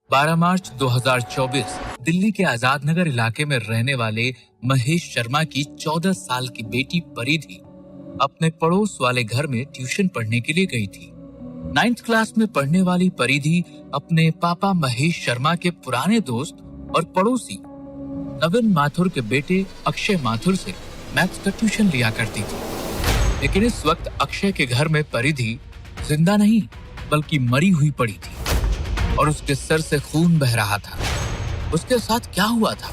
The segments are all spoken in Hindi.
12 मार्च 2024 दिल्ली के आजाद नगर इलाके में रहने वाले महेश शर्मा की 14 साल की बेटी परिधि अपने पड़ोस वाले घर में ट्यूशन पढ़ने के लिए गई थी। 9th क्लास में पढ़ने वाली परिधि अपने पापा महेश शर्मा के पुराने दोस्त और पड़ोसी नवीन माथुर के बेटे अक्षय माथुर से मैथ्स का ट्यूशन लिया करती थी। लेकिन इस वक्त अक्षय के घर में परिधि जिंदा नहीं बल्कि मरी हुई पड़ी थी और उसके सर से खून बह रहा था। उसके साथ क्या हुआ था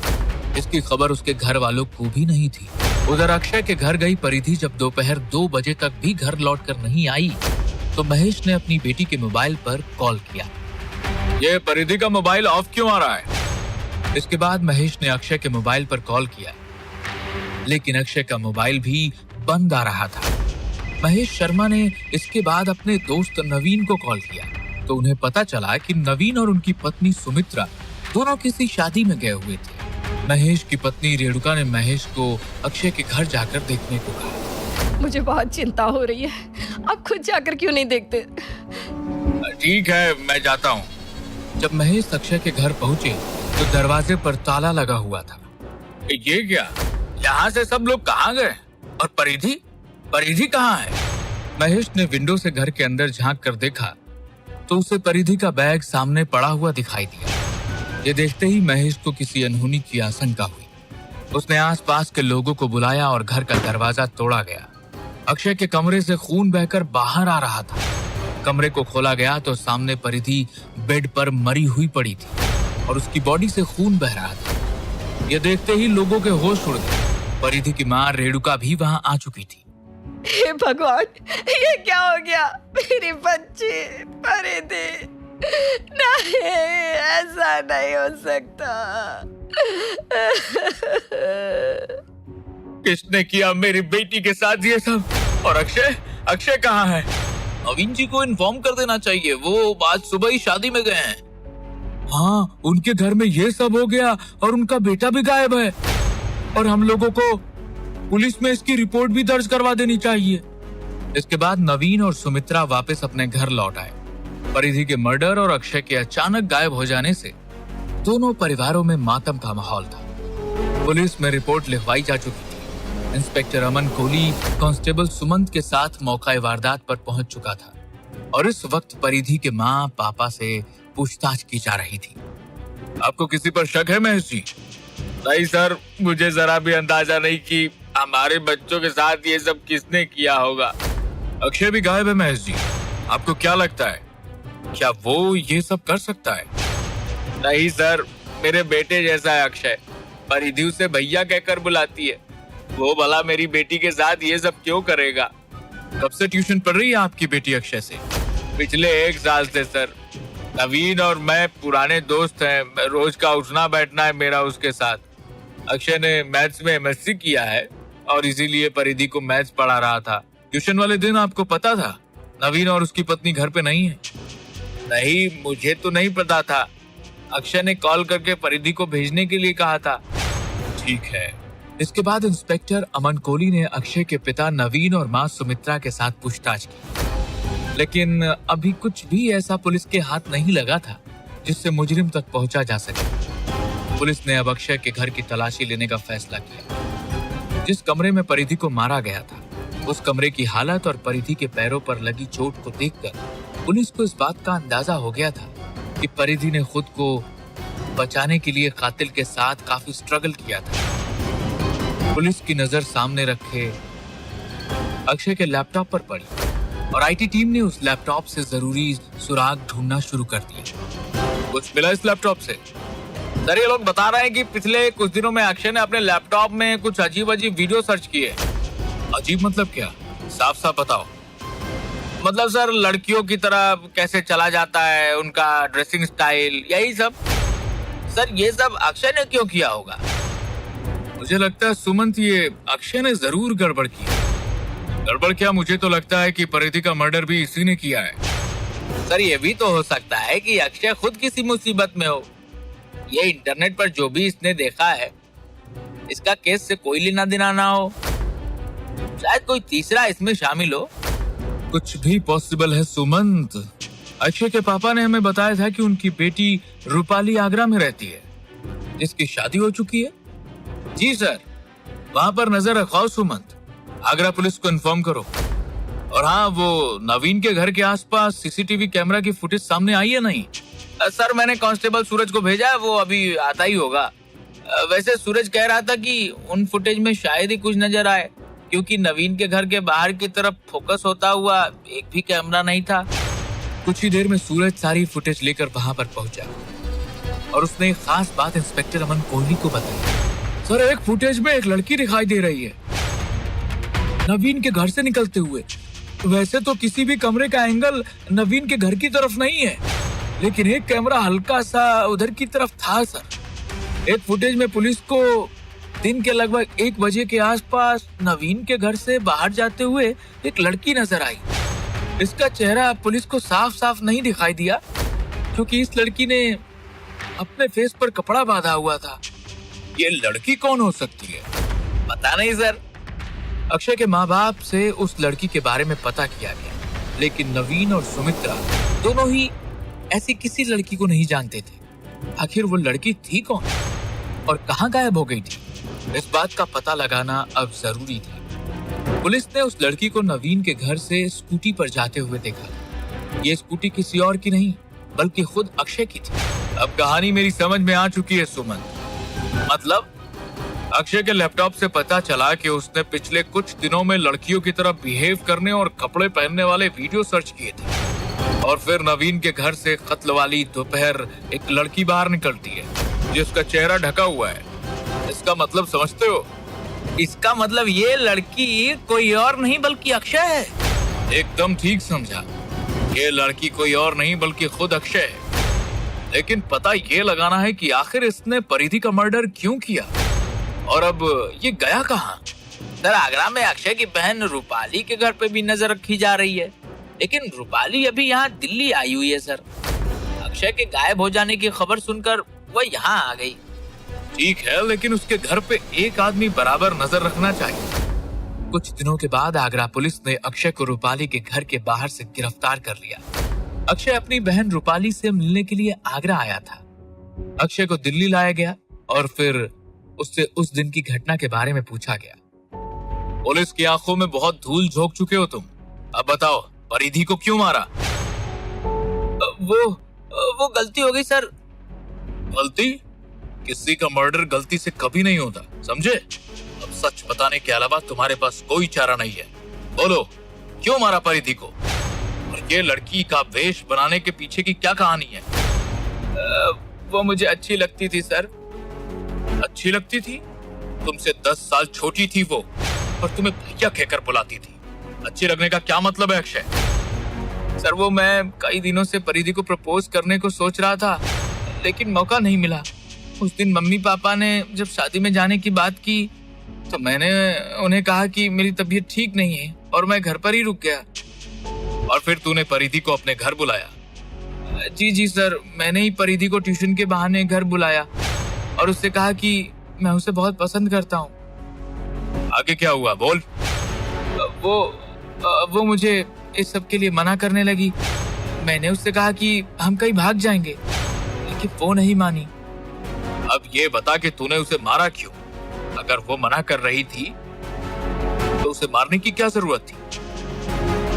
इसकी खबर उसके घर वालों को भी नहीं थी। उधर अक्षय के घर गई परिधि जब दोपहर 2 बजे तक भी घर लौटकर नहीं आई तो महेश ने अपनी बेटी के मोबाइल पर कॉल किया। ये परिधि का मोबाइल ऑफ क्यों आ रहा है? इसके बाद महेश ने अक्षय के मोबाइल पर कॉल किया, लेकिन अक्षय का मोबाइल भी बंद आ रहा था। महेश शर्मा ने इसके बाद अपने दोस्त नवीन को कॉल किया तो उन्हें पता चला कि नवीन और उनकी पत्नी सुमित्रा दोनों किसी शादी में गए हुए थे। महेश की पत्नी रेणुका ने महेश को अक्षय के घर जाकर देखने को कहा। मुझे बहुत चिंता हो रही है, आप खुद जाकर क्यों नहीं देखते? ठीक है, मैं जाता हूँ। जब महेश अक्षय के घर पहुंचे तो दरवाजे पर ताला लगा हुआ था। ये क्या? यहाँ से सब लोग कहाँ गए? और परिधि? परिधि कहाँ है? महेश ने विंडो से घर के अंदर झांक कर देखा तो उसे परिधि का बैग सामने पड़ा हुआ दिखाई दिया। ये देखते ही महेश को किसी अनहोनी की आशंका हुई। उसने आसपास के लोगों को बुलाया और घर का दरवाजा तोड़ा गया। अक्षय के कमरे से खून बहकर बाहर आ रहा था। कमरे को खोला गया तो सामने परिधि बेड पर मरी हुई पड़ी थी और उसकी बॉडी से खून बह रहा था। ये देखते ही लोगों के होश उड़ गए। परिधि की मां रेणुका भी वहां आ चुकी थी। हे भगवान, ये क्या हो गया? मेरी बच्ची परिधि, नहीं, ऐसा नहीं हो सकता। किसने किया मेरी बेटी के साथ ये सब? और अक्षय? अक्षय कहाँ है? नवीन जी को इन्फॉर्म कर देना चाहिए, वो आज सुबह ही शादी में गए हैं। हाँ, उनके घर में ये सब हो गया और उनका बेटा भी गायब है और हम लोगों को पुलिस में इसकी रिपोर्ट भी दर्ज करवा देनी चाहिए। इसके बाद नवीन और सुमित्रा वापस अपने घर लौट आए। परिधि के मर्डर और अक्षय के अचानक गायब हो जाने से दोनों परिवारों में मातम का माहौल था। पुलिस में रिपोर्ट लिखवाई जा चुकी थी। इंस्पेक्टर अमन कोहली कांस्टेबल सुमंत के साथ मौका वारदात पर पहुंच चुका था और इस वक्त परिधि के माँ पापा से पूछताछ की जा रही थी। आपको किसी पर शक है महेश जी? नहीं सर, मुझे जरा भी अंदाजा नहीं कि हमारे बच्चों के साथ ये सब किसने किया होगा। अक्षय भी गायब है महेश जी, आपको क्या लगता है क्या वो ये सब कर सकता है? नहीं सर, मेरे बेटे जैसा है अक्षय। परिधि उसे भैया कहकर बुलाती है, वो भला मेरी बेटी के साथ ये सब क्यों करेगा? कब से ट्यूशन पढ़ रही है आपकी बेटी अक्षय से? पिछले 1 साल से सर। नवीन और मैं पुराने दोस्त हैं, रोज का उठना बैठना है मेरा उसके साथ। अक्षय ने मैथ्स में MSc किया है और इसीलिए परिधि को मैथ्स पढ़ा रहा था। ट्यूशन वाले दिन आपको पता था नवीन और उसकी पत्नी घर पे नहीं है? नहीं, मुझे तो नहीं पता था। अक्षय ने कॉल करके परिधि को भेजने के लिए कहा था। ठीक है। इसके बाद इंस्पेक्टर अमन कोहली ने अक्षय के पिता नवीन और मां सुमित्रा के साथ पूछताछ की, लेकिन अभी कुछ भी ऐसा पुलिस के हाथ नहीं लगा था जिससे मुजरिम तक पहुंचा जा सके। पुलिस ने अब अक्षय के घर की तलाशी लेने का फैसला किया। जिस कमरे में परिधि को मारा गया था उस कमरे की हालत और परिधि के पैरों पर लगी चोट को देखकर पुलिस को इस बात का अंदाजा हो गया था कि परिधि ने खुद को बचाने के लिए कातिल के साथ काफी स्ट्रगल किया था। पुलिस की नजर सामने रखे अक्षय के लैपटॉप पर पड़ी और IT टीम ने उस लैपटॉप से जरूरी सुराग ढूंढना शुरू कर दिया। कुछ मिला इस लैपटॉप से? सर, ये लोग बता रहे हैं कि पिछले कुछ दिनों में अक्षय ने अपने लैपटॉप में कुछ अजीब वीडियो सर्च किए। अजीब मतलब क्या? साफ साफ बताओ। मतलब सर, लड़कियों की तरह कैसे चला जाता है, उनका ड्रेसिंग स्टाइल, यही सब। सर, ये सब अक्षय ने क्यों किया होगा? मुझे लगता है सुमंत, ये अक्षय ने जरूर गड़बड़ की। गड़बड़ क्या? मुझे तो लगता है कि परिधि का मर्डर भी इसी ने किया है। सर, ये भी तो हो सकता है कि अक्षय खुद किसी मुसीबत में हो। ये इंटरनेट पर जो भी इसने देखा है, इसका केस से कोई लेना देना ना हो। शायद कोई तीसरा इसमें शामिल हो। कुछ भी पॉसिबल है सुमंत। अक्षय के पापा ने हमें बताया था कि उनकी बेटी रूपाली आगरा में रहती है, जिसकी शादी हो चुकी है। जी सर, वहां पर नजर रखो सुमंत, आगरा पुलिस को इन्फॉर्म करो। और हाँ, वो नवीन के घर के आसपास सीसीटीवी कैमरा की फुटेज सामने आई है नहीं? सर, मैंने कांस्टेबल सूरज को भेजा है, वो अभी आता ही होगा। वैसे सूरज कह रहा था कि उन फुटेज में शायद ही कुछ नजर आए, क्योंकि नवीन के घर के बाहर की तरफ फोकस होता हुआ एक भी कैमरा नहीं था। कुछ ही देर में सूरज सारी फुटेज लेकर वहां पर पहुंचा और उसने एक खास बात इंस्पेक्टर अमन कोहली को बताई। सर, एक फुटेज में एक लड़की दिखाई दे रही है नवीन के घर से निकलते हुए। वैसे तो किसी भी कमरे का एंगल नवीन के घर की तरफ नहीं है, लेकिन एक कैमरा हल्का सा उधर की तरफ था सर। एक फुटेज में पुलिस को दिन के लगभग 1 बजे के आसपास नवीन के घर से बाहर जाते हुए एक लड़की नजर आई। इसका चेहरा पुलिस को साफ साफ नहीं दिखाई दिया, क्योंकि इस लड़की ने अपने फेस पर कपड़ा बांधा हुआ था। ये लड़की कौन हो सकती है? पता नहीं सर। अक्षय के माँ बाप से उस लड़की के बारे में पता किया गया, लेकिन नवीन और सुमित्रा दोनों ही ऐसी किसी लड़की को नहीं जानते थे। आखिर वो लड़की थी कौन और कहाँ गायब हो गई थी? इस बात का पता लगाना अब जरूरी था। पुलिस ने उस लड़की को नवीन के घर से स्कूटी पर जाते हुए देखा। ये स्कूटी किसी और की नहीं, बल्कि खुद अक्षय की थी। अब कहानी मेरी समझ में आ चुकी है सुमन। मतलब अक्षय के लैपटॉप से पता चला कि उसने पिछले कुछ दिनों में लड़कियों की तरह बिहेव करने और कपड़े पहनने वाले वीडियो सर्च किए थे। और फिर नवीन के घर से कत्ल वाली दोपहर एक लड़की बाहर निकलती है जिसका चेहरा ढका हुआ है। इसका मतलब समझते हो? इसका मतलब ये लड़की कोई और नहीं बल्कि अक्षय है। एकदम ठीक समझा। ये लड़की कोई और नहीं बल्कि खुद अक्षय है। लेकिन पता ये लगाना है कि आखिर इसने परिधि का मर्डर क्यों किया और अब ये गया कहाँ? सर, आगरा में अक्षय की बहन रूपाली के घर पे भी नजर रखी जा रही है, लेकिन रूपाली अभी यहाँ दिल्ली आई हुई है सर। अक्षय के गायब हो जाने की खबर सुनकर वो यहाँ आ गई। ठीक है, लेकिन उसके घर पे एक आदमी बराबर नजर रखना चाहिए। कुछ दिनों के बाद आगरा पुलिस ने अक्षय को रूपाली के घर के बाहर से गिरफ्तार कर लिया। अक्षय अपनी बहन रूपाली से मिलने के लिए आगरा आया था। अक्षय को दिल्ली लाया गया और फिर उससे उस दिन की घटना के बारे में पूछा गया। पुलिस की आंखों में बहुत धूल झोंक चुके हो तुम। अब बताओ, परिधि को क्यों मारा? वो गलती हो गई सर। गलती? किसी का मर्डर गलती से कभी नहीं होता, समझे? अब सच बताने के अलावा तुम्हारे पास कोई चारा नहीं है। बोलो, क्यों मारा परिधि को? और ये लड़की का वेश बनाने के पीछे की क्या कहानी है? वो मुझे अच्छी लगती थी सर। अच्छी लगती थी? तुमसे 10 साल छोटी थी वो और तुम्हें भैया कहकर बुलाती थी। अच्छी लगने का क्या मतलब है अक्षय? सर, वो मैं कई दिनों से परिधि को प्रपोज करने को सोच रहा था, लेकिन मौका नहीं मिला। उस दिन मम्मी पापा ने जब शादी में जाने की बात की तो मैंने उन्हें कहा कि मेरी तबीयत ठीक नहीं है और मैं घर पर ही रुक गया। और फिर तूने परिधि को अपने घर बुलाया? जी सर, मैंने ही परिधि को ट्यूशन के बहाने घर बुलाया और उससे कहा कि मैं उसे बहुत पसंद करता हूँ। आगे क्या हुआ, बोल। वो मुझे इस सब के लिए मना करने लगी। मैंने उससे कहा कि हम कहीं भाग जाएंगे, लेकिन वो नहीं मानी। अब ये बता कि तूने उसे मारा क्यों? अगर वो मना कर रही थी तो उसे मारने की क्या जरूरत थी?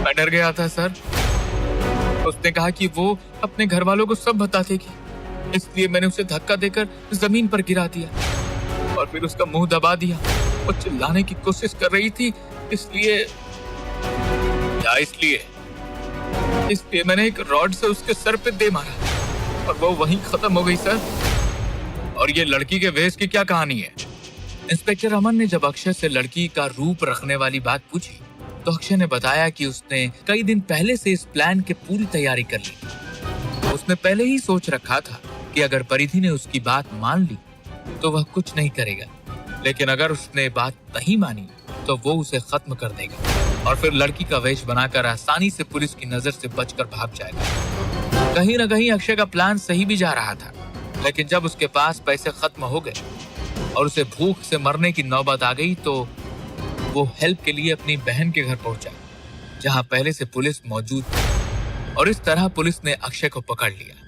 मैं डर गया था सर। उसने कहा कि वो अपने घर वालों को सब बता देगी, इसलिए मैंने उसे धक्का देकर जमीन पर गिरा दिया और फिर उसका मुंह दबा दिया। वो चिल्लाने की कोशिश कर रही थी, इसलिए मैंने एक रॉड से उसके सर पे दे मारा और वो वहीं खत्म हो गई सर। और ये लड़की के वेश की क्या कहानी है? इंस्पेक्टर अमन ने जब अक्षय से लड़की का रूप रखने वाली बात पूछी तो अक्षय ने बताया कि उसने कई दिन पहले से इस प्लान की पूरी तैयारी कर ली। उसने पहले ही सोच रखा था कि अगर परिधि ने उसकी बात मान ली तो वह कुछ नहीं करेगा, लेकिन अगर उसने बात नहीं मानी तो वो उसे खत्म कर देगा और फिर लड़की का वेश बनाकर आसानी से पुलिस की नजर से बचकर भाग जाएगा। कहीं न कहीं अक्षय का प्लान सही भी जा रहा था, लेकिन जब उसके पास पैसे खत्म हो गए और उसे भूख से मरने की नौबत आ गई तो वो हेल्प के लिए अपनी बहन के घर पहुंचा, जहां पहले से पुलिस मौजूद थी। और इस तरह पुलिस ने अक्षय को पकड़ लिया।